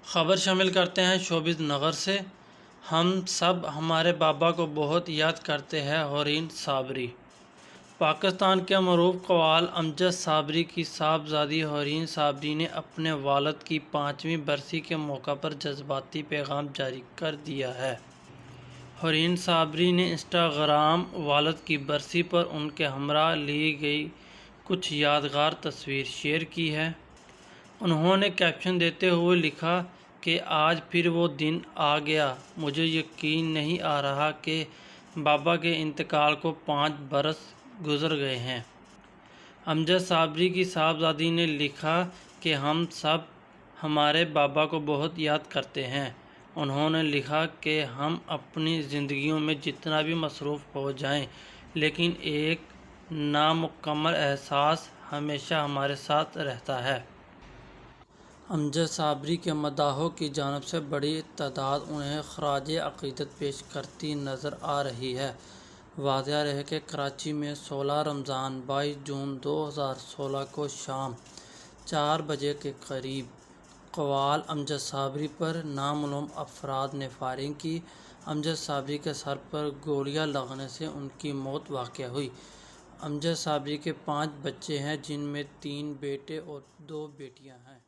خبر شامل کرتے ہیں شوبز نگر سے۔ ہم سب ہمارے بابا کو بہت یاد کرتے ہیں حورین صابری۔ پاکستان کے معروف قوال امجد صابری کی صاحبزادی حورین صابری نے اپنے والد کی 5ویں برسی کے موقع پر جذباتی پیغام جاری کر دیا ہے۔ حورین صابری نے انسٹاگرام والد کی برسی پر ان کے ہمراہ لی گئی کچھ یادگار تصویر شیئر کی ہے۔ انہوں نے کیپشن دیتے ہوئے لکھا کہ آج پھر وہ دن آ گیا، مجھے یقین نہیں آ رہا کہ بابا کے انتقال کو 5 برس گزر گئے ہیں۔ امجد صابری کی صاحبزادی نے لکھا کہ ہم سب ہمارے بابا کو بہت یاد کرتے ہیں۔ انہوں نے لکھا کہ ہم اپنی زندگیوں میں جتنا بھی مصروف ہو جائیں لیکن ایک نامکمل احساس ہمیشہ ہمارے ساتھ رہتا ہے۔ امجد صابری کے مداحوں کی جانب سے بڑی تعداد انہیں خراج عقیدت پیش کرتی نظر آ رہی ہے۔ واضح رہے کہ کراچی میں 16 رمضان 22 جون 2016 کو شام 4 بجے کے قریب قوال امجد صابری پر نامعلوم افراد نے فائرنگ کی۔ امجد صابری کے سر پر گولیاں لگنے سے ان کی موت واقع ہوئی۔ امجد صابری کے 5 بچے ہیں جن میں 3 بیٹے اور 2 بیٹیاں ہیں۔